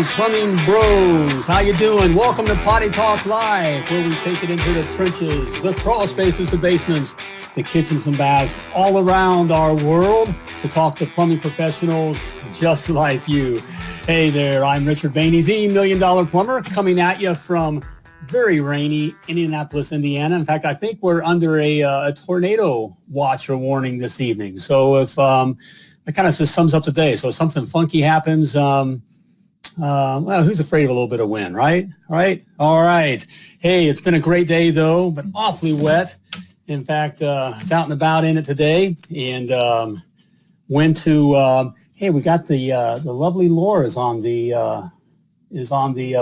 plumbing bros. How you doing? Welcome to Potty Talk Live, where we take it into the trenches, the crawl spaces, the basements, the kitchens and baths, all around our world to talk to plumbing professionals just like you. Hey there, I'm Richard Behney, the $1 Million Plumber, coming at you from very rainy Indianapolis, Indiana. In fact, I think we're under a tornado watch or warning this evening. So if that kind of just sums up the day. So if something funky happens, well, who's afraid of a little bit of wind, right? All right. Hey, it's been a great day, though, but awfully wet. In fact, I was out and about in it today and went to, hey, we got the lovely Laura is on the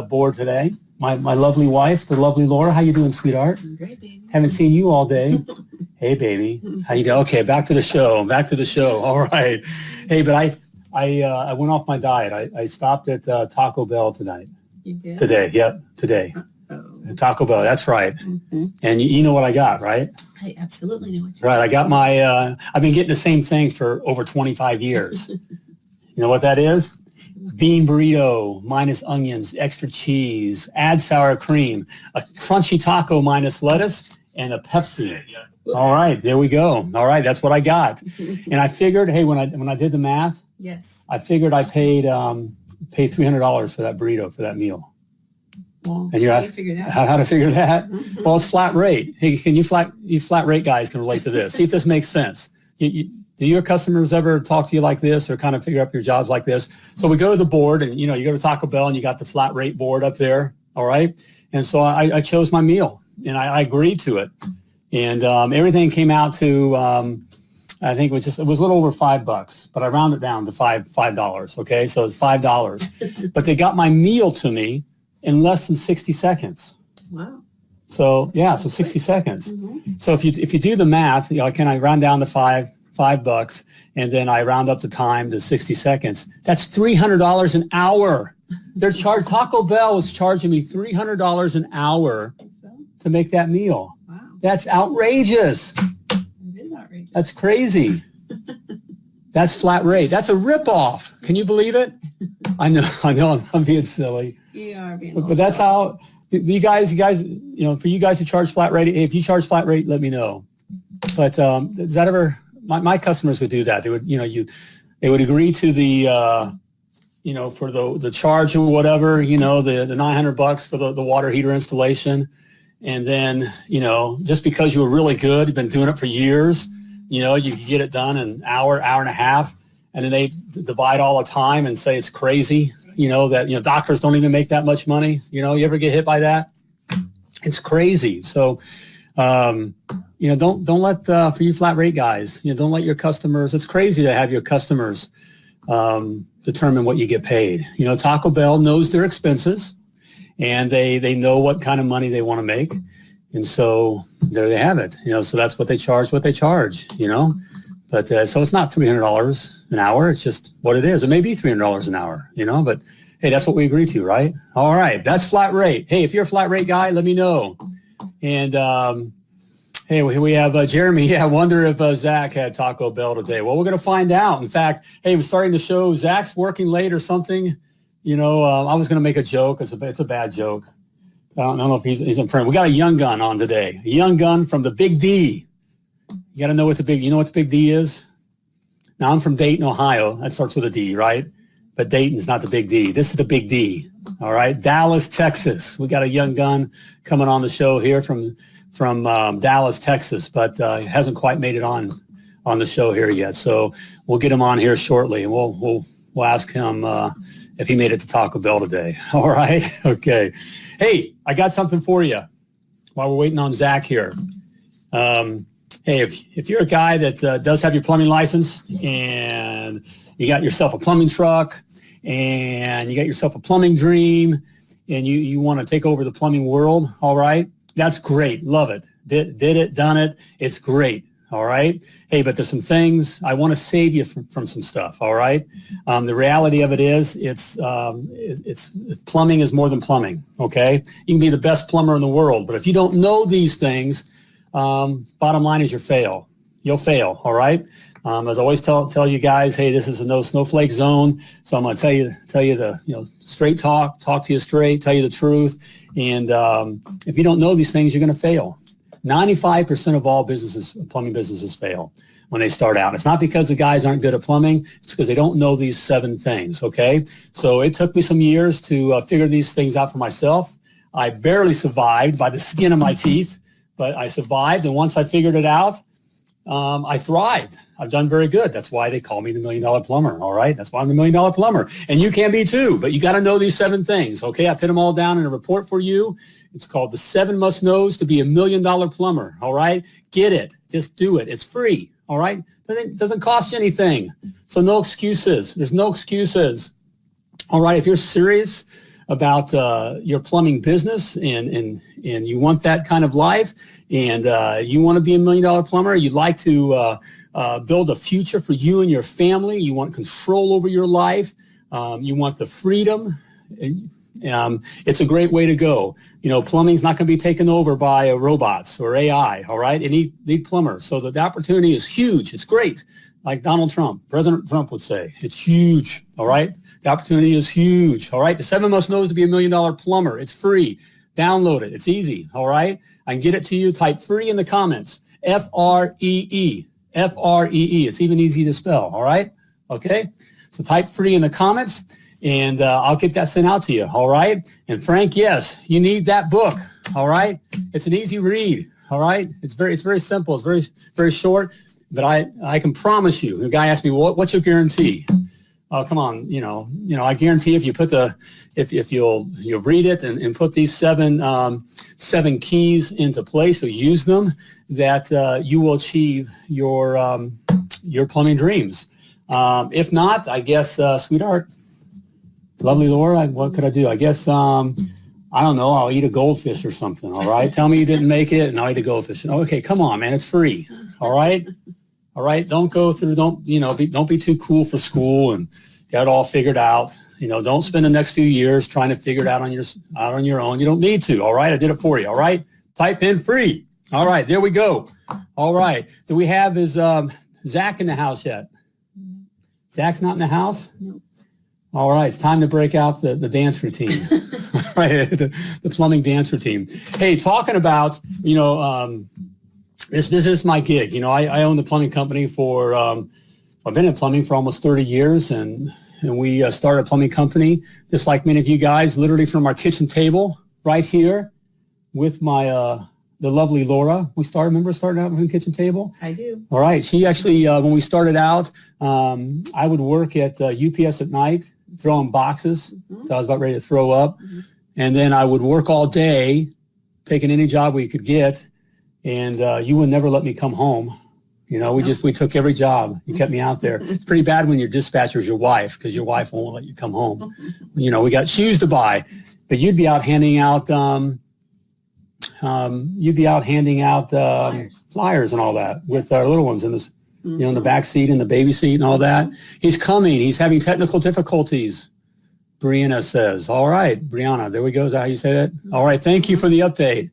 board today. My lovely wife, the lovely Laura. How you doing, sweetheart? I'm great, baby. Haven't seen you all day. Hey, baby. How you doing? Okay, back to the show. All right. Hey, but I went off my diet. I stopped at Taco Bell tonight. You did? Today, yep, today. Uh-oh. Taco Bell, that's right. Mm-hmm. And you know what I got, right? I absolutely know what you're Right, I got my, I've been getting the same thing for over 25 years. You know what that is? Bean burrito, minus onions, extra cheese, add sour cream, a crunchy taco minus lettuce, and a Pepsi. All right, there we go. All right, that's what I got. And I figured, hey, when I did the math, Yes. I figured I paid $300 for that burrito, for that meal. Well, And you're how do you asking figure that? how to figure that? Well, it's flat rate. Hey, can you flat rate guys can relate to this? See if this makes sense. Do your customers ever talk to you like this or kind of figure up your jobs like this? So we go to the board and, you go to Taco Bell and you got the flat rate board up there. All right. And so I chose my meal and I agreed to it. And everything came out to, I think it was a little over $5, but I rounded it down to $5. Okay. So it's $5, but they got my meal to me in less than 60 seconds. Wow. So yeah, so 60 seconds. Mm-hmm. So if you do the math, can I round down to $5 and then I round up the time to 60 seconds? That's $300 an hour. Taco Bell was charging me $300 an hour to make that meal. Wow. That's outrageous. It is outrageous. That's crazy. That's flat rate. That's a ripoff. Can you believe it? I know I'm being silly. You are being But that's how you guys, for you guys to charge flat rate, if you charge flat rate, let me know. But does that ever, my customers would do that. They would, they would agree to the, for the charge or whatever, the $900 for the water heater installation. And then, just because you were really good, you've been doing it for years, you could get it done in an hour and a half. And then they divide all the time and say it's crazy, that, doctors don't even make that much money. You ever get hit by that? It's crazy. So, don't let, for you flat rate guys, don't let your customers, it's crazy to have your customers determine what you get paid. Taco Bell knows their expenses and they know what kind of money they want to make. And so there they have it, so that's what they charge, But so it's not $300 an hour. It's just what it is. It may be $300 an hour, but hey, that's what we agree to, right? All right. That's flat rate. Hey, if you're a flat rate guy, let me know. And, hey, we have Jeremy. Yeah, I wonder if Zach had Taco Bell today. Well, we're going to find out. In fact, hey, we're starting the show. Zach's working late or something. I was going to make a joke. It's a bad joke. I don't know if he's in print. We got a young gun on today. A young gun from the Big D. You got to know what the Big D is? Now, I'm from Dayton, Ohio. That starts with a D, right? But Dayton's not the Big D. This is the Big D, all right? Dallas, Texas. We got a young gun coming on the show here from Dallas, Texas, but hasn't quite made it on the show here yet. So we'll get him on here shortly, and we'll ask him if he made it to Taco Bell today. All right? Okay. Hey, I got something for you while we're waiting on Zach here. Hey, if you're a guy that does have your plumbing license and you got yourself a plumbing truck and you got yourself a plumbing dream and you want to take over the plumbing world, all right, that's great. Love it. Did it, done it. It's great. All right. Hey, but there's some things I want to save you from some stuff. All right. The reality of it is it's plumbing is more than plumbing. Okay. You can be the best plumber in the world, but if you don't know these things, bottom line is you'll fail. All right. As I always tell you guys, hey, this is a no snowflake zone. So I'm going to tell you the straight talk to you straight, tell you the truth. And if you don't know these things, you're going to fail. 95% of all plumbing businesses fail when they start out. It's not because the guys aren't good at plumbing. It's because they don't know these 7 things. Okay. So it took me some years to figure these things out for myself. I barely survived by the skin of my teeth, but I survived. And once I figured it out, I thrived. I've done very good. That's why they call me the $1 Million Plumber. All right. That's why I'm the $1 Million Plumber. And you can be too, but you got to know these 7 things. Okay. I put them all down in a report for you. It's called the 7 Must Knows to be a $1 Million Plumber. All right. Get it. Just do it. It's free. All right. It doesn't cost you anything. So no excuses. There's no excuses. All right. If you're serious about your plumbing business and you want that kind of life and you want to be a $1 Million Plumber, you'd like to build a future for you and your family, you want control over your life, you want the freedom, it's a great way to go. Plumbing's not going to be taken over by robots or AI, all right? It need plumbers. So the opportunity is huge. It's great. Like President Trump would say, it's huge, all right? The opportunity is huge, all right? The 7 Must Knows to be a $1 Million Plumber. It's free. Download it. It's easy, all right? I can get it to you. Type free in the comments. F-R-E-E. F-R-E-E. It's even easy to spell, all right? Okay? So type free in the comments, and I'll get that sent out to you, all right? And Frank, yes, you need that book, all right? It's an easy read, all right? It's very simple. It's very, very short, but I can promise you. The guy asked me, what's your guarantee? Oh, come on, I guarantee if you put if you'll read it and put these seven keys into place or use them, that you will achieve your plumbing dreams. If not, I guess, sweetheart, lovely Laura, what could I do? I guess, I don't know, I'll eat a goldfish or something, all right? Tell me you didn't make it and I'll eat a goldfish. Okay, come on, man, it's free, all right? All right, don't be too cool for school and get it all figured out. Don't spend the next few years trying to figure it out on your own. You don't need to. All right, I did it for you. All right, type in free. All right, there we go. All right, do we have Zach in the house yet? Zach's not in the house. No. All right, it's time to break out the dance routine. All right, the plumbing dance routine. Hey, talking about This is my gig. I own the plumbing company for, I've been in plumbing for almost 30 years, and we started a plumbing company, just like many of you guys, literally from our kitchen table right here with the lovely Laura. Remember starting out from the kitchen table? I do. All right. She actually, when we started out, I would work at UPS at night, throwing boxes. Mm-hmm. So I was about ready to throw up. Mm-hmm. And then I would work all day, taking any job we could get. And you would never let me come home. We took every job. You kept me out there. It's pretty bad when your dispatcher is your wife, because your wife won't let you come home. We got shoes to buy, but you'd be out handing out flyers and all that with our little ones in this, in the back seat and the baby seat and all that. He's coming. He's having technical difficulties. Brianna says, all right, Brianna, there we go. Is that how you say that? All right. Thank you for the update.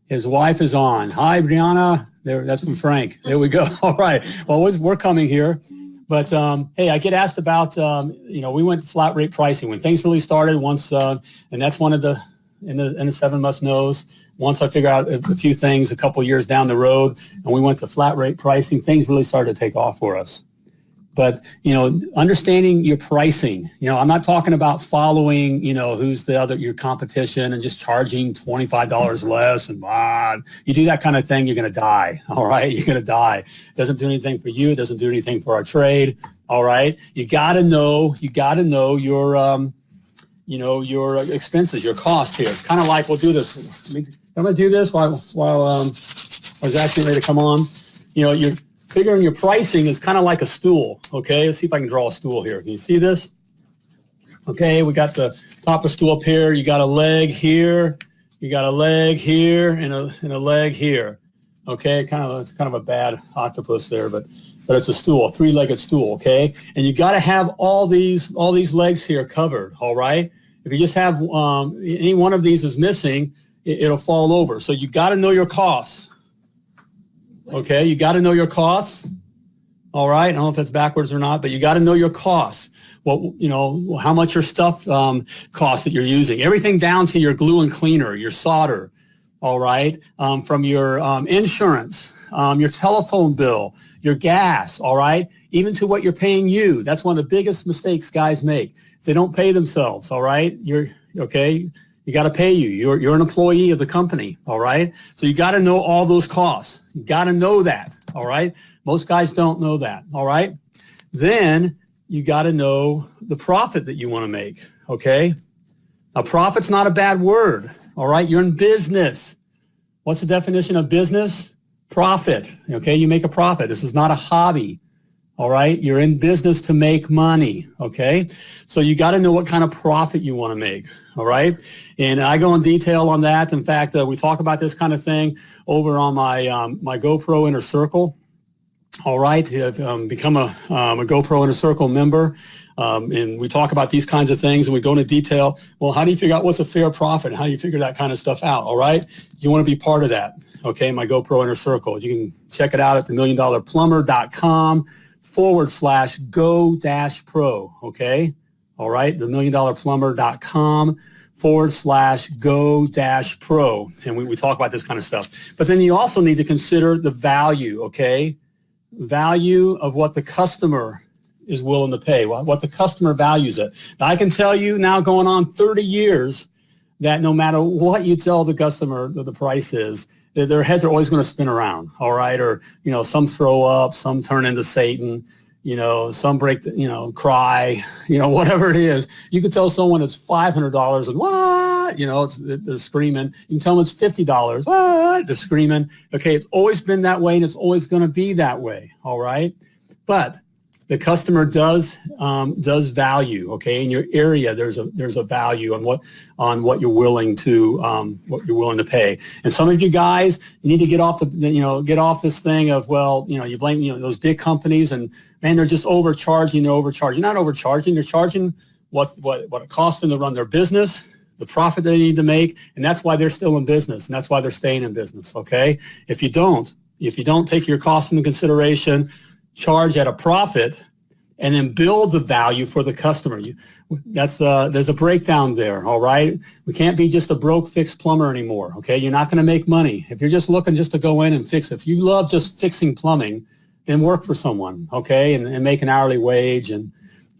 His wife is on. Hi, Brianna. That's from Frank. There we go. All right. Well, we're coming here. But, hey, I get asked about, we went to flat rate pricing when things really started once, and that's one of in the 7 Must Knows. Once I figured out a few things a couple years down the road, and we went to flat rate pricing, things really started to take off for us. But, understanding your pricing, I'm not talking about following, who's your competition and just charging $25 less and you do that kind of thing, you're going to die. All right. You're going to die. It doesn't do anything for you. It doesn't do anything for our trade. All right. You got to know your, your expenses, your cost here. It's kind of like, we'll do this. I'm going to do this while Zach's getting ready to come on. You're figuring your pricing is kind of like a stool, okay? Let's see if I can draw a stool here. Can you see this? Okay, we got the top of the stool up here. You got a leg here. You got a leg here and a leg here. Okay, it's kind of a bad octopus there, but it's a stool, a 3-legged stool, okay? And you got to have all these legs here covered, all right? If you just have any one of these is missing, it'll fall over. So you got to know your costs. Okay, you got to know your costs. All right. I don't know if that's backwards or not, but you got to know your costs. How much your stuff costs that you're using. Everything down to your glue and cleaner, your solder. All right. From your insurance, your telephone bill, your gas. All right. Even to what you're paying you. That's one of the biggest mistakes guys make. If they don't pay themselves. All right. You're okay. You got to pay you. You're an employee of the company. All right. So you got to know all those costs. You got to know that. All right. Most guys don't know that. All right. Then you got to know the profit that you want to make. Okay. Now, profit's not a bad word. All right. You're in business. What's the definition of business? Profit. Okay. You make a profit. This is not a hobby. All right. You're in business to make money. Okay. So you got to know what kind of profit you want to make. All right. And I go in detail on that. In fact, we talk about this kind of thing over on my GoPro Inner Circle. All right. I've become a GoPro Inner Circle member. And we talk about these kinds of things and we go into detail. Well, how do you figure out what's a fair profit? How do you figure that kind of stuff out? All right. You want to be part of that. Okay. My GoPro Inner Circle. You can check it out at themilliondollarplumber.com/go-pro. Okay. All right. themilliondollarplumber.com/go-pro. And we talk about this kind of stuff. But then you also need to consider the value. Okay. Value of what the customer is willing to pay, what the customer values it. Now, I can tell you now going on 30 years that no matter what you tell the customer that the price is, their heads are always going to spin around, all right? Or, some throw up, some turn into Satan, some break, cry, whatever it is. You can tell someone it's $500 and what, they're screaming. You can tell them it's $50, what, they're screaming. Okay, it's always been that way and it's always going to be that way, all right? But the customer does value, okay? In your area, there's a value on what you're willing to pay. And some of you guys, you need to get off this thing of, you blame those big companies and man, they're just overcharging. They're overcharging. You're not overcharging. They're charging what it costs them to run their business, the profit they need to make, and that's why they're still in business, and that's why they're staying in business. Okay, if you don't take your costs into consideration, charge at a profit, and then build the value for the customer. There's a breakdown there, all right? We can't be just a broke fix plumber anymore, okay? You're not going to make money. If you're just looking just to go in and fix, if you love just fixing plumbing, then work for someone, okay? And make an hourly wage, and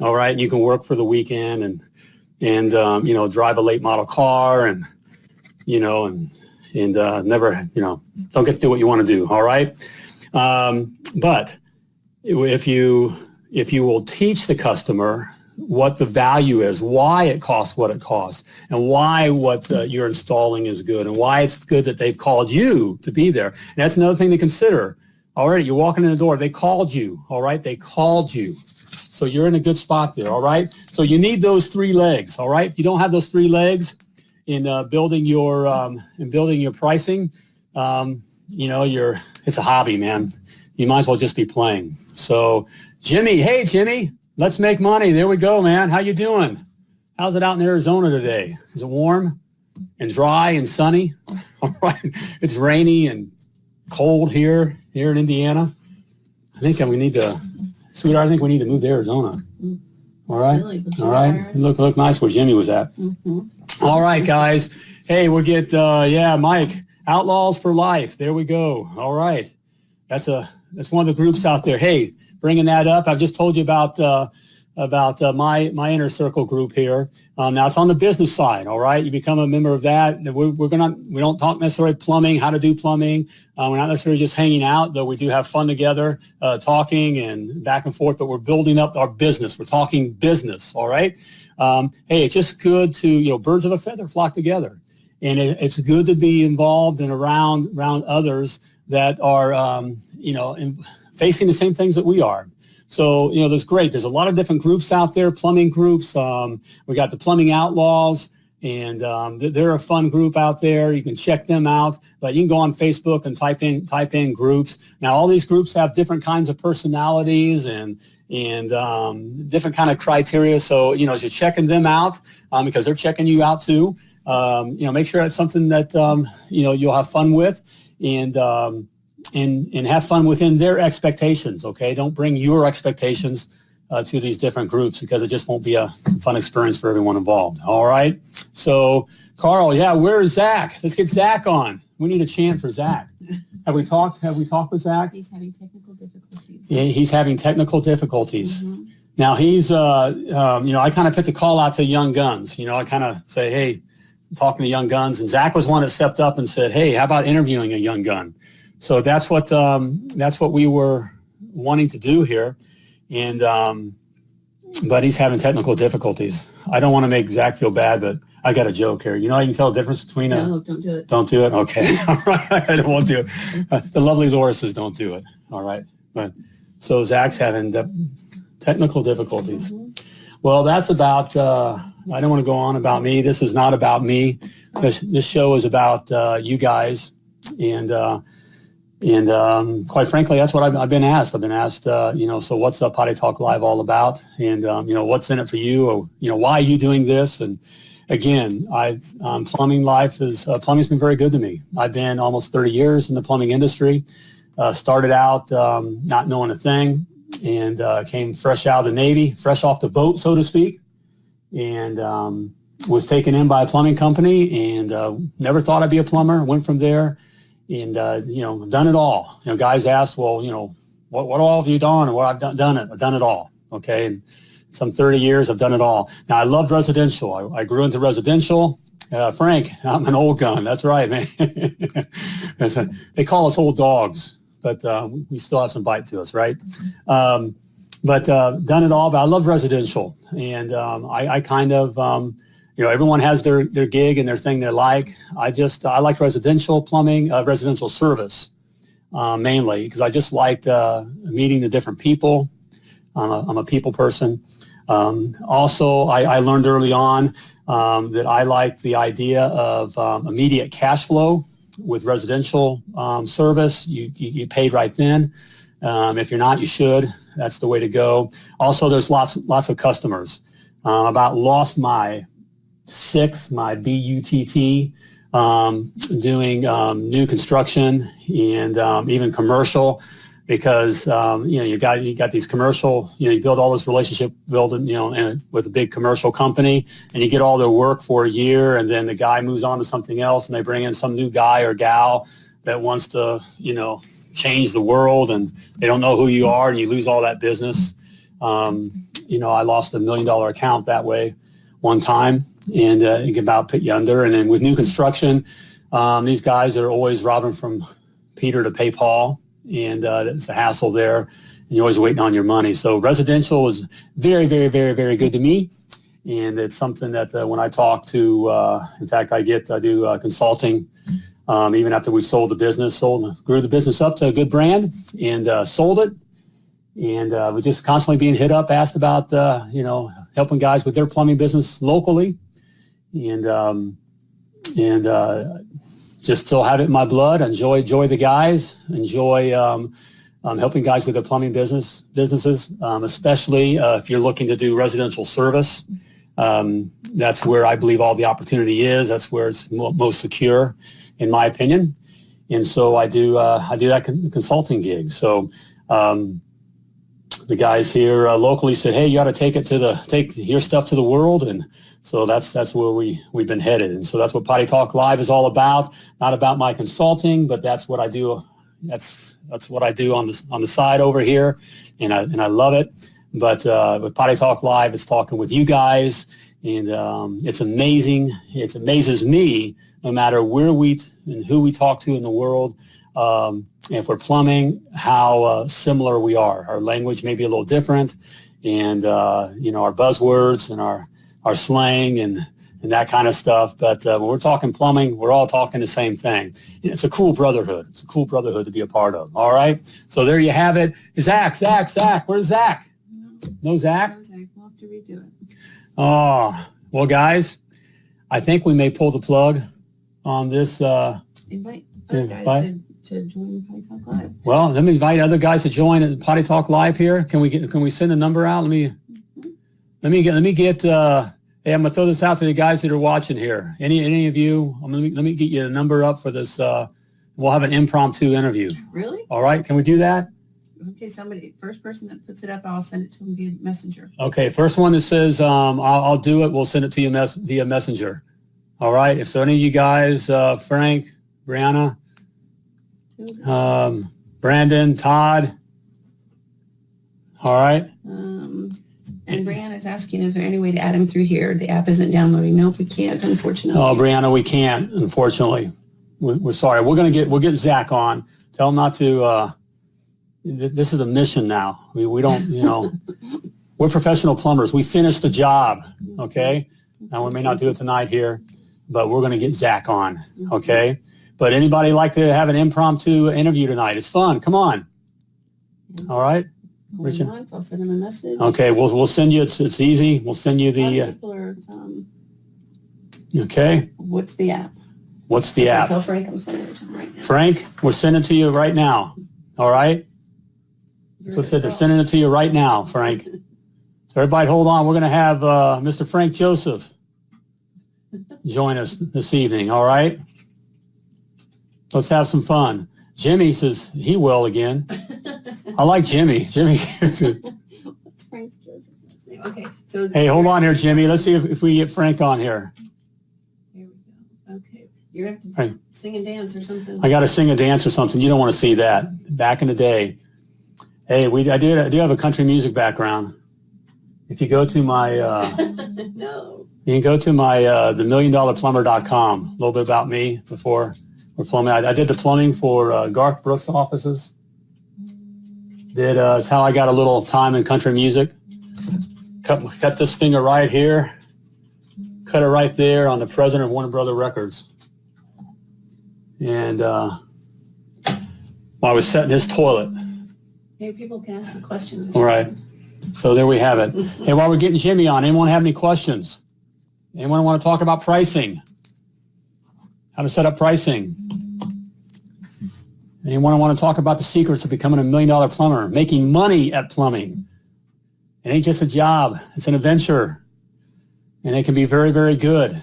all right, and you can work for the weekend and drive a late model car and never, don't get to do what you want to do, all right? But if you will teach the customer what the value is, why it costs what it costs, and why what you're installing is good, and why it's good that they've called you to be there. And that's another thing to consider. All right, you're walking in the door. They called you. All right, they called you. So you're in a good spot there. All right. So you need those three legs. All right. If you don't have those three legs in building your pricing, it's a hobby, man. You might as well just be playing. So Jimmy, let's make money. There we go, man. How you doing? How's it out in Arizona today? Is it warm and dry and sunny? All right. It's rainy and cold here in Indiana. I think we need to move to Arizona. All right. Really, all right. Look nice where Jimmy was at. Mm-hmm. All right, guys. Hey, we'll get Mike, Outlaws for Life. There we go. All right. That's one of the groups out there. Hey, bringing that up. I've just told you about my inner circle group here. Now it's on the business side. All right, you become a member of that. We don't talk necessarily plumbing, how to do plumbing. We're not necessarily just hanging out, though we do have fun together, talking and back and forth. But we're building up our business. We're talking business. All right. Hey, it's just good to birds of a feather flock together, and it's good to be involved and around others that are facing the same things that we are. So, there's a lot of different groups out there, plumbing groups. We got the Plumbing Outlaws, and they're a fun group out there. You can check them out, but you can go on Facebook and type in groups. Now, all these groups have different kinds of personalities and different kind of criteria. So, as you're checking them out, because they're checking you out too, make sure it's something that, you'll have fun with. And and have fun within their expectations. Okay, don't bring your expectations to these different groups because it just won't be a fun experience for everyone involved. All right. So Carl, yeah, where's Zach? Let's get Zach on. We need a chant for Zach. Have we talked with Zach? He's having technical difficulties. Yeah, he's having technical difficulties. Mm-hmm. Now he's, I kind of put the call out to young guns. I kind of say, hey, I'm talking to young guns, and Zach was one that stepped up and said, hey, how about interviewing a young gun? So that's what we were wanting to do here, and but he's having technical difficulties. I don't want to make Zach feel bad, but I got a joke here. You can tell the difference between No, don't do it. Don't do it? Okay. All right. I won't do it. The lovely Laura says don't do it. All right. But so Zach's having technical difficulties. Mm-hmm. Well, that's about, I don't want to go on about me. This is not about me. This show is about you guys. And quite frankly, that's what I've been asked. I've been asked, so what's Potty Talk Live all about? And, what's in it for you? Or, why are you doing this? And again, plumbing's been very good to me. I've been almost 30 years in the plumbing industry. Started out not knowing a thing, and came fresh out of the Navy, fresh off the boat, so to speak, and was taken in by a plumbing company, and never thought I'd be a plumber. Went from there, and done it all. Guys ask, well, what all have you done? And I've done it. I've done it all. Okay. And some 30 years, I've done it all. Now, I loved residential. I grew into residential. Frank, I'm an old gun. That's right, man. They call us old dogs, but we still have some bite to us, right? But done it all. But I love residential, and I kind of, everyone has their gig and their thing they like. I like residential plumbing, residential service mainly, because I just liked meeting the different people. I'm a people person. Also, I learned early on that I liked the idea of immediate cash flow with residential service. You paid right then. If you're not, you should. That's the way to go. Also, there's lots of customers. About lost my BUTT, doing new construction and even commercial. Because you got these commercial, you build all this relationship building, with a big commercial company, and you get all their work for a year, and then the guy moves on to something else, and they bring in some new guy or gal that wants to, change the world, and they don't know who you are, and you lose all that business. I lost $1 million account that way one time, and it can about put you under. And then with new construction, these guys are always robbing from Peter to pay Paul. And it's a hassle there, and you're always waiting on your money. So residential was very, very, very, very good to me, and it's something that when I talk to, in fact, I do consulting, even after we grew the business up to a good brand, and sold it, and we're just constantly being hit up, asked about, helping guys with their plumbing business locally, and just still have it in my blood. Enjoy the guys. Enjoy helping guys with their plumbing businesses, especially if you're looking to do residential service. That's where I believe all the opportunity is. That's where it's most secure, in my opinion. And so I do that consulting gig. So the guys here locally said, hey, you ought to take your stuff to the world, and so that's where we've been headed. And so that's what Potty Talk Live is all about. Not about my consulting, but that's what I do. That's what I do on the side over here, and I love it. But with Potty Talk Live, it's talking with you guys, and it's amazing. It amazes me, no matter where and who we talk to in the world. If we're plumbing, how similar we are. Our language may be a little different, and our buzzwords and our slang and that kind of stuff. But when we're talking plumbing, we're all talking the same thing. It's a cool brotherhood. It's a cool brotherhood to be a part of. All right. So there you have it. Zach. Where's Zach? No Zach? No, Zach. We'll have to redo it. Oh, well, guys, I think we may pull the plug on this. Invite other guys to join Potty Talk Live. Well, let me invite other guys to join Potty Talk Live here. Can we send a number out? Let me get. Hey, I'm gonna throw this out to the guys that are watching here. Any of you? Let me get you a number up for this. We'll have an impromptu interview. Really? All right. Can we do that? Okay, first person that puts it up, I'll send it to them via messenger. Okay, first one that says, I'll do it, we'll send it to you via messenger. All right, if so any of you guys, Frank, Brianna, Brandon, Todd, all right. And Brianna's asking, is there any way to add him through here? The app isn't downloading. Nope, we can't, unfortunately. Oh, Brianna, we can't, unfortunately. We're sorry. We'll get Zach on. Tell him not to, this is a mission now. We don't, we're professional plumbers. We finished the job, okay? Now, we may not do it tonight here, but we're going to get Zach on, okay? But anybody like to have an impromptu interview tonight? It's fun. Come on. All right? Richard? I'll send him a message. Okay, we'll send you, it's easy. We'll send you the... people are, okay. What's the app? What's the app? Tell Frank I'm sending it to him right now. Frank, we're sending it to you right now. All right? That's what it said. They're sending it to you right now, Frank. So everybody hold on. We're going to have Mr. Frank Joseph join us this evening, all right? Let's have some fun. Jimmy says he will again. I like Jimmy. Jimmy. What's Frank's Joseph's name? Okay. So hey, hold on here, Jimmy. Let's see if we get Frank on here. Here we go. Okay. You're going to have to sing and dance or something. I got to sing a dance or something. You don't want to see that. Back in the day. Hey, I do have a country music background. If you go to my, no. You can go to my the1milliondollarplumber.com. A little bit about me before we're plumbing. I did the plumbing for Garth Brooks' offices. It's how I got a little time in country music. Cut this finger right here. Cut it right there on the president of Warner Brother Records. And while I was setting his toilet. Maybe people can ask you questions. All right. So there we have it. Hey, while we're getting Jimmy on, anyone have any questions? Anyone want to talk about pricing? How to set up pricing? Anyone want to talk about the secrets of becoming $1 million plumber, making money at plumbing? It ain't just a job. It's an adventure. And it can be very, very good.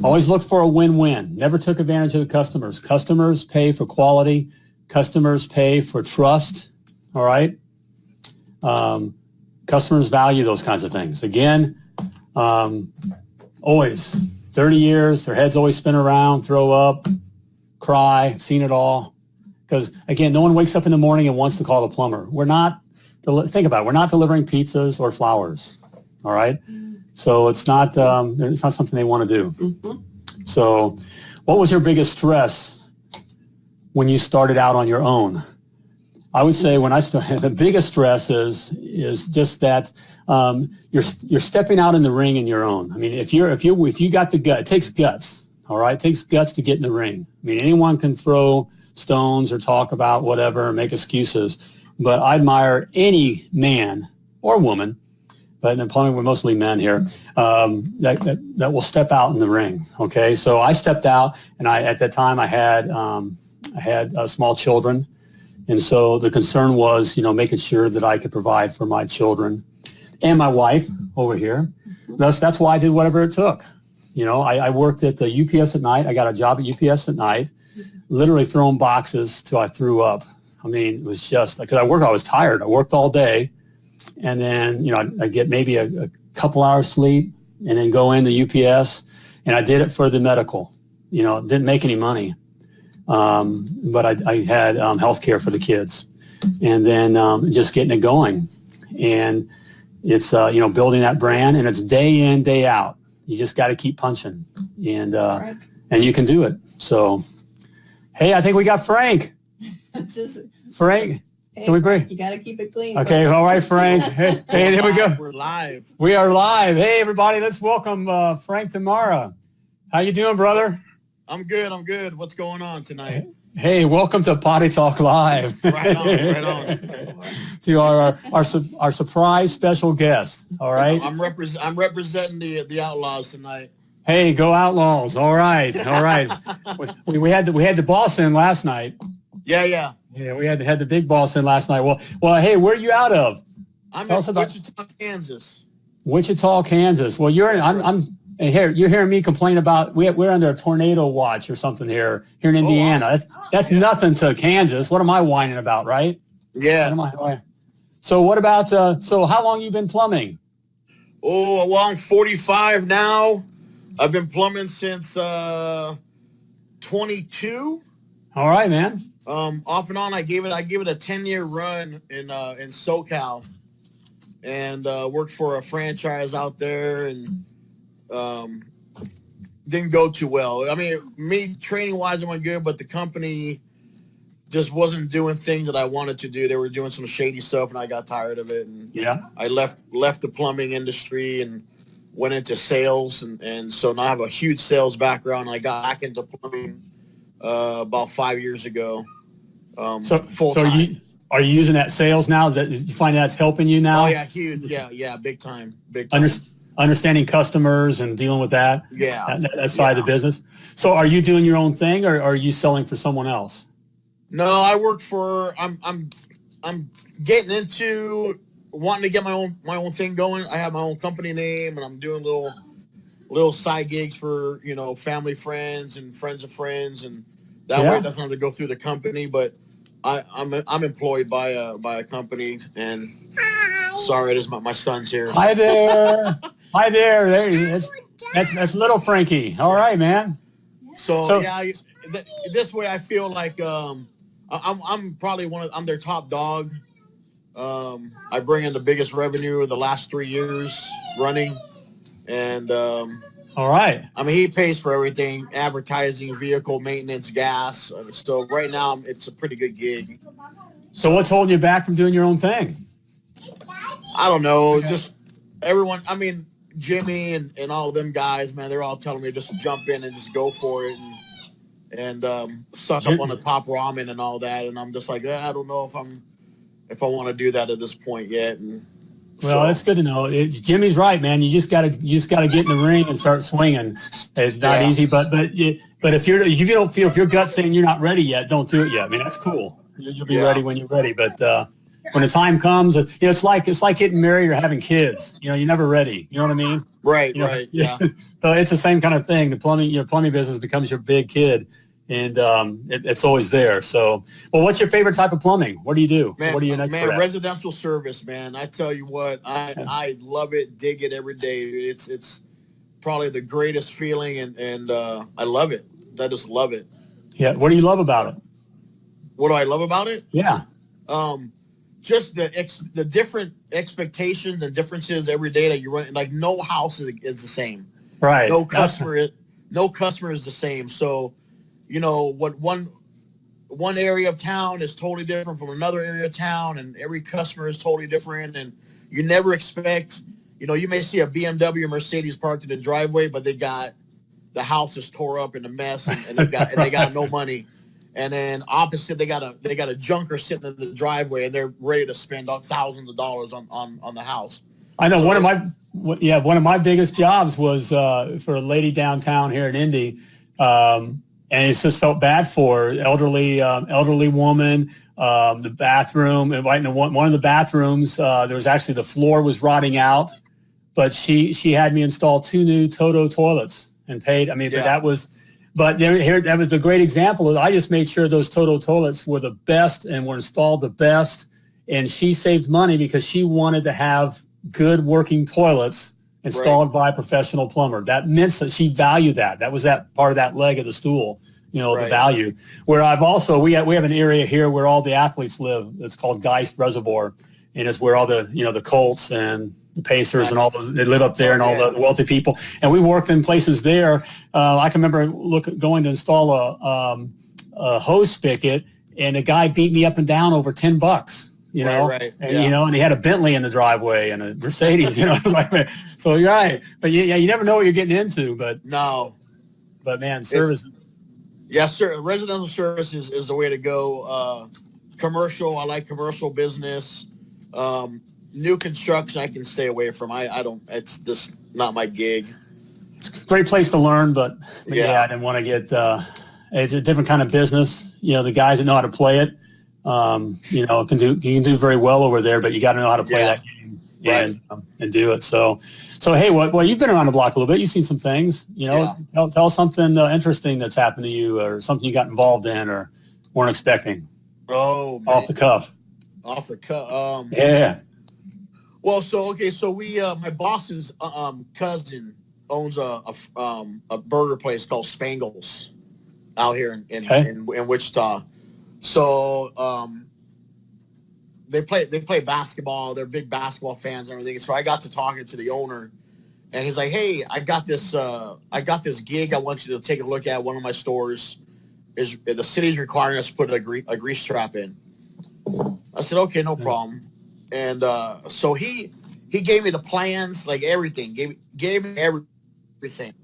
Always look for a win-win. Never took advantage of the customers. Customers pay for quality. Customers pay for trust, all right? Customers value those kinds of things. Again, always, 30 years, their heads always spin around, throw up, cry, seen it all. Because, again, no one wakes up in the morning and wants to call a plumber. Think about it, we're not delivering pizzas or flowers, all right? So it's not something they want to do. Mm-hmm. So what was your biggest stress when you started out on your own? I would say when I started, the biggest stress is just that you're stepping out in the ring in your own. I mean, if you got the gut, it takes guts. All right, it takes guts to get in the ring. I mean, anyone can throw stones or talk about whatever, make excuses. But I admire any man or woman, but in plumbing we're mostly men here, that will step out in the ring. Okay, so I stepped out, and at that time I had small children. And so the concern was, making sure that I could provide for my children and my wife over here. That's why I did whatever it took. I worked at the UPS at night. I got a job at UPS at night, literally throwing boxes till I threw up. I mean, it was just because I was tired. I worked all day. And then, I'd get maybe a couple hours sleep and then go into UPS. And I did it for the medical. Didn't make any money. But I had health care for the kids, and then just getting it going. And it's, building that brand, and it's day in, day out. You just got to keep punching, and you can do it. So, hey, I think we got Frank. Frank, hey, can we bring? You got to keep it clean. Okay, all right, Frank. Hey, there we go. We're live. We are live. Hey, everybody, let's welcome Frank Tamara. How you doing, brother? I'm good. What's going on tonight? Hey, welcome to Potty Talk Live. Right on. To our surprise special guest. All right. I'm representing the Outlaws tonight. Hey, go Outlaws. All right. we had the boss in last night. Yeah. Yeah, we had the big boss in last night. Well, hey, where are you out of? I'm in Wichita, Kansas. Wichita, Kansas. Well, And here, you're hearing me complain about we're under a tornado watch or something here in Indiana. That's nothing to Kansas. What am I whining about, right? Yeah. So what about so how long you been plumbing? Oh, well, I'm 45 now. I've been plumbing since 22. All right, man. Off and on, I gave it a 10-year run in SoCal, and worked for a franchise out there, and didn't go too well. I mean, me training wise, it went good, but the company just wasn't doing things that I wanted to do. They were doing some shady stuff, and I got tired of it. And I left the plumbing industry and went into sales, and so now I have a huge sales background. I got back into plumbing about 5 years ago. Full time. Are you using that sales now? You find that's helping you now? Oh yeah, huge. Yeah, big time. Understanding customers and dealing with that. Yeah, that side of the business. So are you doing your own thing, or are you selling for someone else? No, I work for. I'm getting into wanting to get my own thing going. I have my own company name, and I'm doing little side gigs for family, friends, and friends of friends, and that way it doesn't have to go through the company. But I'm employed by a company, and sorry, it is my son's here. Hi there. Hi there. There he is. That's little Frankie. All right, man. So yeah, this way I feel like I'm probably I'm their top dog. I bring in the biggest revenue of the last 3 years running, and all right. I mean, he pays for everything: advertising, vehicle maintenance, gas. So right now, it's a pretty good gig. So what's holding you back from doing your own thing? I don't know. Just everyone. I mean, Jimmy and all of them guys, man, they're all telling me just to jump in and just go for it and suck up on the top ramen and all that. And I'm just like, I don't know if I want to do that at this point yet. And that's good to know. Jimmy's right, man. You just gotta get in the ring and start swinging. It's not easy, but if you don't feel, if your gut's saying you're not ready yet, don't do it yet. I mean, that's cool. You'll be ready when you're ready. But when the time comes, it's like getting married or having kids. You're never ready. You know what I mean? Right. Right. Yeah. So it's the same kind of thing. The plumbing business becomes your big kid, and it's always there. So, well, what's your favorite type of plumbing? What do you do? Man, what are you next man, residential service, man. I tell you what, I love it, dig it every day. It's probably the greatest feeling, and I love it. I just love it. Yeah. What do you love about it? What do I love about it? Yeah. Just the different expectations and differences every day that you run. Like no house is the same. Right. No customer is the same. So, what one area of town is totally different from another area of town, and every customer is totally different. And you never expect, you may see a BMW or Mercedes parked in the driveway, but the house is tore up in a mess, and they got no money. And then opposite, they got a junker sitting in the driveway, and they're ready to spend thousands of dollars on the house. I know. So one of my biggest jobs was for a lady downtown here in Indy, and it's just felt bad for her. Elderly woman. The bathroom, in one of the bathrooms, there was actually the floor was rotting out, but she had me install 2 new Toto toilets and paid. I mean, that was a great example. I just made sure those Toto toilets were the best and were installed the best, and she saved money because she wanted to have good working toilets installed by a professional plumber. That meant that she valued that. That was that part of that leg of the stool, the value. Where we have an area here where all the athletes live. It's called Geist Reservoir, and it's where all the the Colts and the Pacers and all they live up there, and all the wealthy people. And we worked in places there. I can remember going to install a hose spigot, and a guy beat me up and down over $10. And he had a Bentley in the driveway and a Mercedes. I was like, so you're right, but you never know what you're getting into. But man, service. Yes, sir. Residential service is the way to go. Commercial, I like commercial business. New construction, I can stay away from. I don't. It's just not my gig. It's a great place to learn, but I didn't want to get. It's a different kind of business. The guys that know how to play it, you can do very well over there, but you got to know how to play that game. and do it. So hey, well, you've been around the block a little bit. You've seen some things. Tell us something interesting that's happened to you, or something you got involved in, or weren't expecting. Oh, man. Off the cuff. Yeah. Well, so we my boss's cousin owns a burger place called Spangles out here in Wichita. So they play basketball. They're big basketball fans and everything. So I got to talking to the owner, and he's like, "Hey, I got this gig. I want you to take a look at one of my stores. Is the city's requiring us to put a grease trap in?" I said, "Okay, no problem." And so he gave me the plans, like everything. Gave me everything.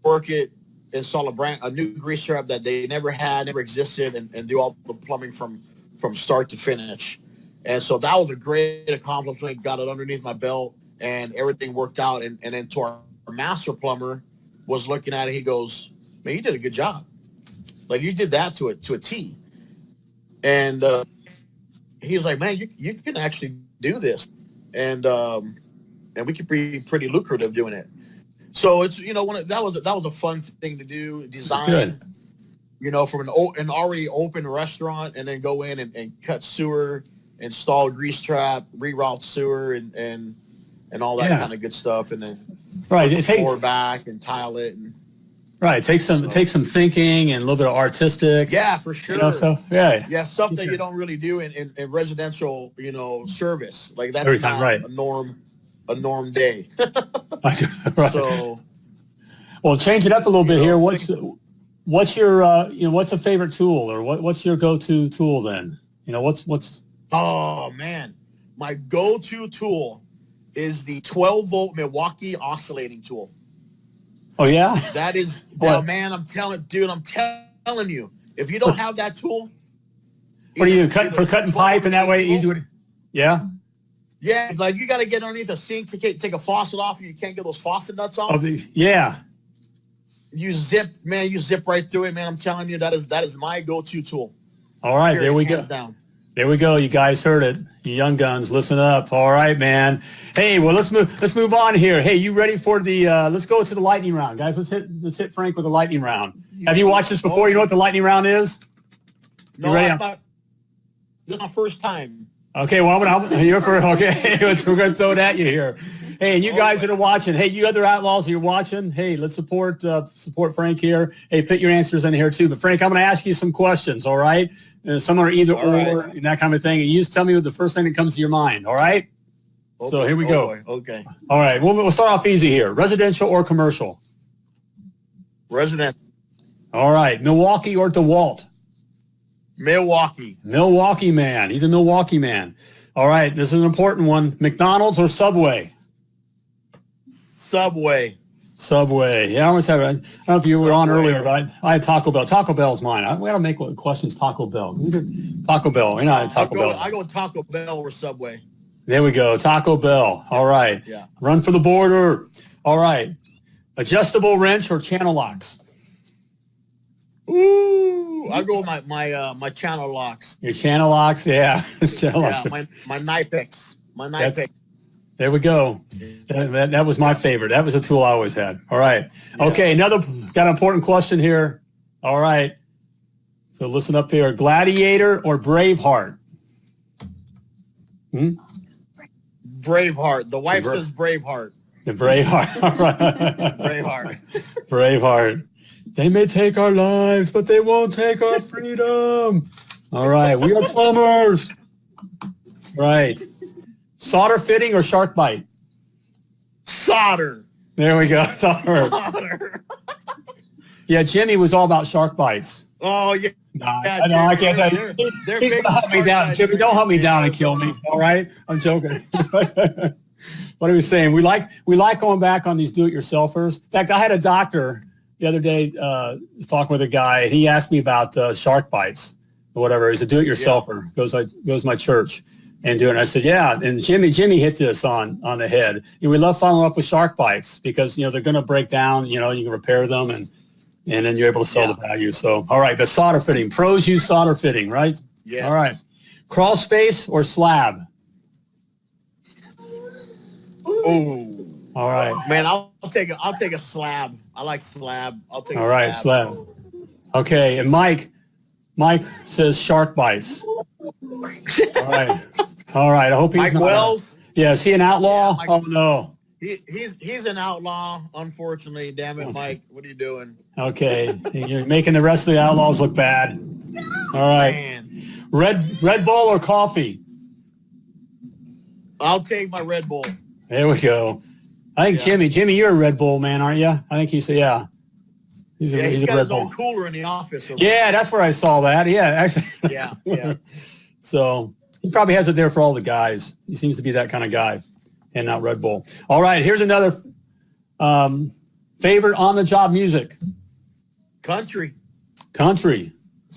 Work it, install a new grease trap that they never existed, and do all the plumbing from start to finish. And so that was a great accomplishment. Got it underneath my belt, and everything worked out. And then to our master plumber was looking at it. He goes, "Man, you did a good job. Like, you did that to a T." And he's like, "Man, you can actually do this, and we could be pretty lucrative doing it." So it's that was a fun thing to do. Design, from an already open restaurant, and then go in and cut sewer, install grease trap, reroute sewer, and all that kind of good stuff, and then put the floor back and tile it. And take some thinking and a little bit of artistic. Yeah, for sure. Stuff that you don't really do in residential, service. Like, that's every time, not a norm day. Right. So, well, change it up a little bit here. What's your what's a favorite tool, or what's your go-to tool then? What's Oh man, my go-to tool is the 12-volt Milwaukee oscillating tool. Oh yeah, that is man. I'm telling you, if you don't have that tool, what do you cutting pipe and that way easy? Yeah. Yeah, like, you got to get underneath a sink to take a faucet off, and you can't get those faucet nuts off. You zip right through it, man. I'm telling you, that is my go-to tool. All right, there we go. Down. There we go. You guys heard it. You young guns, listen up. All right, man. Hey, well, let's move on here. Hey, you ready for the? Let's go to the lightning round, guys. Let's hit Frank with the lightning round. Have you watched this before? You know what the lightning round is? No, this is my first time. Okay, well, you're for okay. We're going to throw it at you here. Hey, and you guys that are watching, hey, you other outlaws that you're watching, hey, let's support Frank here. Hey, put your answers in here too. But Frank, I'm going to ask you some questions. All right, some are either or and that kind of thing. And you just tell me the first thing that comes to your mind. All right. Okay. So here we go. Boy. Okay. All right. We'll start off easy here. Residential or commercial? Residential. All right. Milwaukee or DeWalt? Milwaukee. Milwaukee man. He's a Milwaukee man. All right. This is an important one. McDonald's or Subway? Subway. Yeah, I always have. I don't know if you were on earlier, but I had Taco Bell. Taco Bell's mine. We got to make questions. Taco Bell. Taco Bell. You know, Taco Bell. I go Taco Bell or Subway. There we go. Taco Bell. All right. Yeah. Run for the border. All right. Adjustable wrench or channel locks? Ooh, I go with my channel locks. Your channel locks, yeah. Channel locks. My Knipex. There we go. That was my favorite. That was a tool I always had. All right. Yeah. Okay, got an important question here. All right. So listen up here. Gladiator or Braveheart? Braveheart. The wife says Braveheart. The Braveheart. All right. Braveheart. They may take our lives, but they won't take our freedom. All right. We are plumbers. That's right. Solder fitting or shark bite? Solder. There we go. Solder. Yeah, Jimmy was all about shark bites. Oh, yeah. I know. I can't tell you. Don't hunt me down. Jimmy, don't hunt me down and kill me. All right? I'm joking. What he was saying, we like going back on these do-it-yourselfers. In fact, I had a doctor the other day was talking with a guy, and he asked me about shark bites or whatever. He's a do-it-yourselfer. Yeah. Goes to my church and doing it. I said, yeah. And Jimmy hit this on the head. We love following up with shark bites because they're going to break down. You can repair them and then you're able to sell the value. So all right, the solder fitting. Pros use solder fitting, right? Yes. All right. Crawl space or slab? Oh, All right. man, I'll take a slab. I like slab. I'll take All a right, slab. slab. Okay, and Mike says shark bites. All right. All right. I hope he's Mike not. Wells. Yeah, is he an outlaw? Yeah, Oh no. He's an outlaw, unfortunately. Damn it, Mike. What are you doing? Okay. You're making the rest of the outlaws look bad. All right. Man, Red Bull or coffee? I'll take my Red Bull. There we go. I think Jimmy, you're a Red Bull man, aren't you? I think he's He's He's a got Red his Bull. own cooler in the office. Yeah, that's where I saw that. Yeah, actually. Yeah. So he probably has it there for all the guys. He seems to be that kind of guy, and not Red Bull. All right, here's another favorite on-the-job music. Country.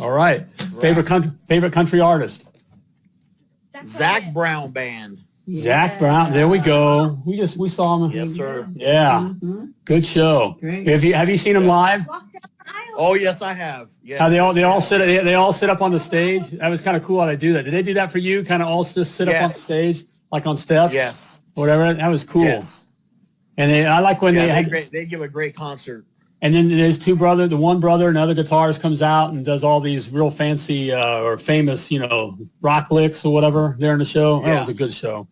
All right. Favorite country artist. Zach Brown Band. Zach Brown. There we go. We saw him. Yes, sir. Yeah. Mm-hmm. Good show. Great. Have you seen him live? Oh, yes, I have. Yes. How they all sit up on the stage. That was kind of cool how they do that. Did they do that for you? Kind of all just sit up on the stage, like on steps. Yes. Whatever. That was cool. Yes. And I like when they give a great concert. And then there's the one brother, another guitarist comes out and does all these real fancy or famous, rock licks or whatever there in the show. Yeah. That was a good show.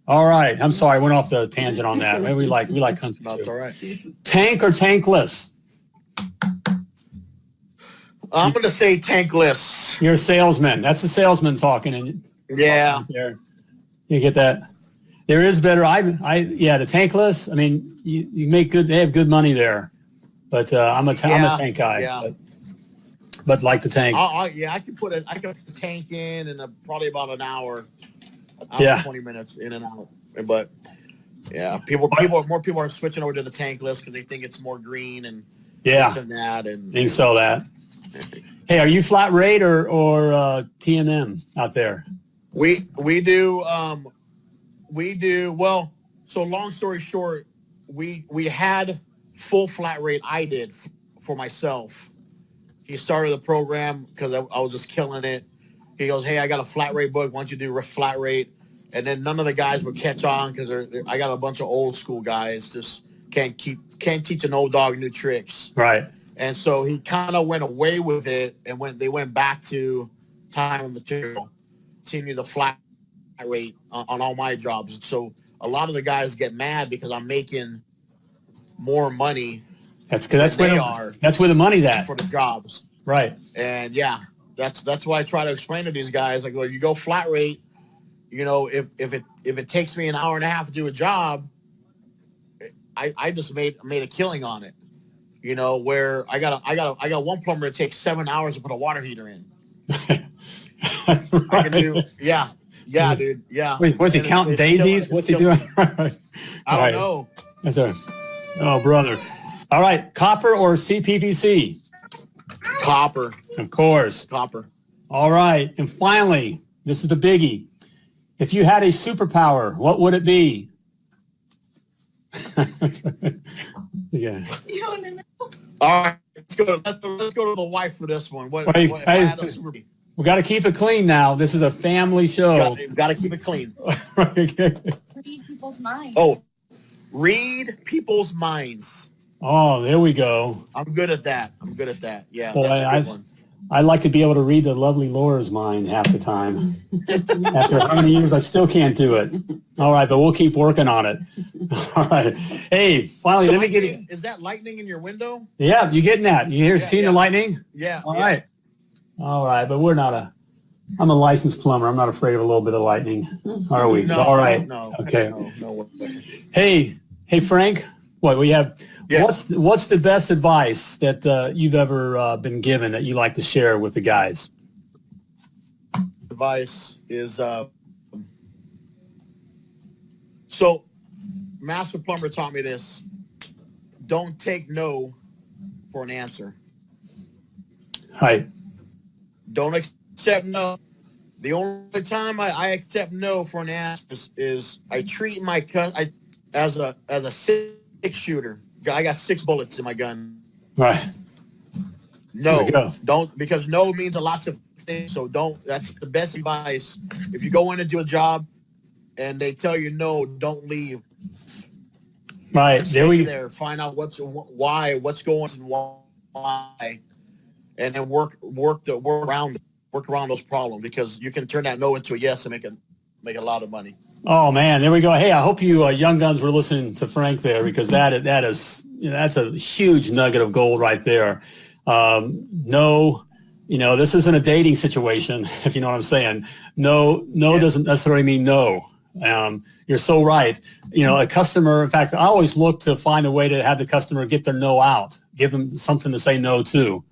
All right. I'm sorry. I went off the tangent on that. Maybe we like country That's too. all right. Tank or tankless? I'm going to say tankless. You're a salesman. That's the salesman talking. And Yeah. there. You get that? There is better. The tankless. I mean, you make good. They have good money there. But I'm a tank guy. Yeah. But like the tank. I can put a tank in probably about an hour. 20 minutes in and out. But yeah, more people are switching over to the tankless because they think it's more green and this and that. And you can sell that. Hey, are you flat rate or TMM out there? We do well. So long story short, we had full flat rate. I did for myself. He started the program because I was just killing it. He goes, "Hey, I got a flat rate book. Why don't you do flat rate?" And then none of the guys would catch on because I got a bunch of old school guys just can't teach an old dog new tricks. Right. And so he kind of went away with it, and they went back to time and material, continue the flat rate on all my jobs. So a lot of the guys get mad because I'm making more money. That's where the money's at for the jobs. Right. And that's why I try to explain to these guys, like, well, you go flat rate, if it takes me an hour and a half to do a job, I just made a killing on it. Where I got one plumber that takes 7 hours to put a water heater in. Right. I can do dude. Yeah. Wait, what's he counting daisies? What's he doing? I don't know. That's oh brother. All right, copper or CPVC? Copper. Of course. Copper. All right, and finally, this is the biggie. If you had a superpower, what would it be? Yeah. All right, let's go to the wife for this one. We got to keep it clean now. This is a family show. Got to keep it clean. Read people's minds. Oh, read people's minds. Oh, there we go. I'm good at that. Yeah, boy, that's a good one. I like to be able to read the lovely Laura's mind half the time. After how many years, I still can't do it. All right, but we'll keep working on it. All right. Hey, finally, let me get it. Is that lightning in your window? Yeah, you getting that? You seeing the lightning? Yeah. All right. All right, but I'm a licensed plumber. I'm not afraid of a little bit of lightning. Are we? No, all right. No. Okay. No. Hey, Frank, what we have? Yes. What's the best advice that you've ever been given that you like to share with the guys? Advice is so Master Plumber taught me this. Don't take no for an answer. Right. Don't accept no. The only time I accept no for an answer is I treat my as a 6 shooter. I got 6 bullets in my gun. Right. No, don't, because no means a lot of things. So that's the best advice. If you go in and do a job and they tell you no, don't leave. Right. There we there, find out what's going and why, and then work around those problems, because you can turn that no into a yes and make a lot of money. Oh man, there we go. Hey, I hope you young guns were listening to Frank there, because that's a huge nugget of gold right there. No, this isn't a dating situation, if you know what I'm saying. No doesn't necessarily mean no. You're so right. A customer, in fact, I always look to find a way to have the customer get their no out, give them something to say no to,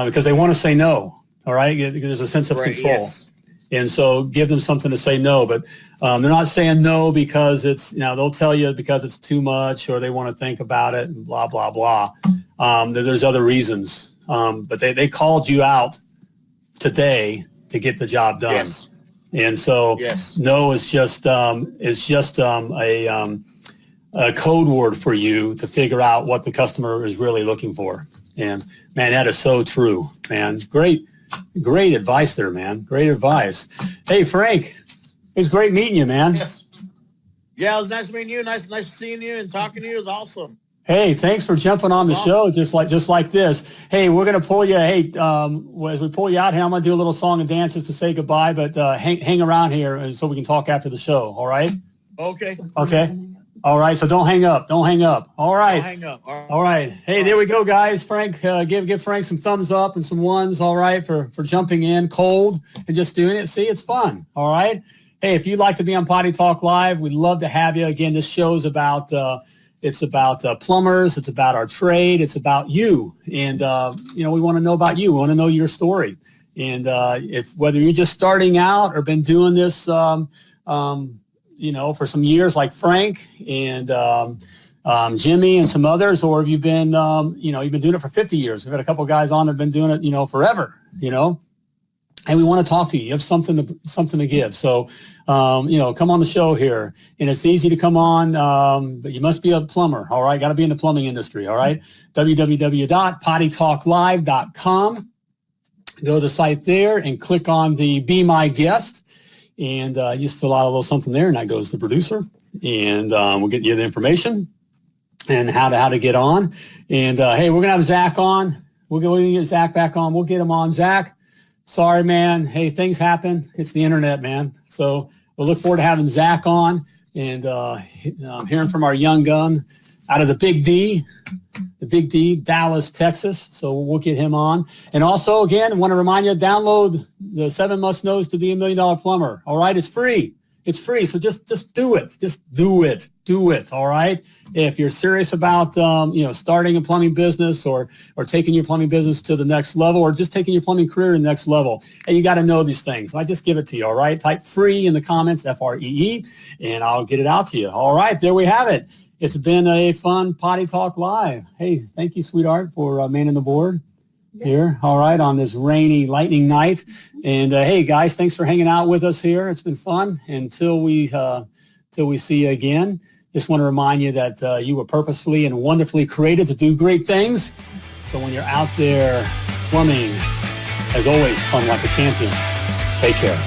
because they want to say no. All right. There's a sense of control. Yes. And so give them something to say no, but they're not saying no because it's, they'll tell you because it's too much, or they want to think about it and blah, blah, blah. There's other reasons. But they called you out today to get the job done. Yes. And so no is just a code word for you to figure out what the customer is really looking for. And man, that is so true, man. Great advice there, man. Great advice. Hey, Frank, it was great meeting you, man. Yes. Yeah, it was nice meeting you. Nice seeing you and talking to you. It was awesome. Hey, thanks for jumping on the show just like this. Hey, we're going to pull you. Hey, as we pull you out here, I'm going to do a little song and dance just to say goodbye, but hang around here so we can talk after the show. All right? Okay. All right. So don't hang up. All right. Don't hang up. All right. Hey, there we go, guys. Frank, give Frank some thumbs up and some ones. All right. For jumping in cold and just doing it. See, it's fun. All right. Hey, if you'd like to be on Potty Talk Live, we'd love to have you. Again, this show's about, it's about plumbers. It's about our trade. It's about you. And, we want to know about you. We want to know your story. And whether you're just starting out or been doing this, for some years like Frank and Jimmy and some others, or have you been, you've been doing it for 50 years. We've got a couple of guys on that have been doing it, forever, and we want to talk to you. You have something to give. So, come on the show here. And it's easy to come on, but you must be a plumber, all right? Got to be in the plumbing industry, all right? www.pottytalklive.com. Go to the site there and click on the Be My Guest. And you just fill out a little something there, and that goes to the producer. And we'll get you the information and how to get on. And, hey, we're going to have Zach on. We're going to get Zach back on. We'll get him on. Zach, sorry, man. Hey, things happen. It's the internet, man. So we'll look forward to having Zach on and hearing from our young gun out of the Big D, Dallas, Texas. So we'll get him on. And also, again, I want to remind you, download the 7 Must Knows to Be a $1 Million Plumber. All right, it's free. So just do it. Do it. All right. If you're serious about starting a plumbing business or taking your plumbing business to the next level, or just taking your plumbing career to the next level, and you got to know these things. I just give it to you. All right. Type free in the comments, FREE, and I'll get it out to you. All right. There we have it. It's been a fun Potty Talk Live. Hey, thank you, sweetheart, for manning the board here. All right, on this rainy, lightning night. And hey, guys, thanks for hanging out with us here. It's been fun. Until we see you again, just want to remind you that you were purposefully and wonderfully created to do great things. So when you're out there plumbing, as always, plumb like a champion. Take care.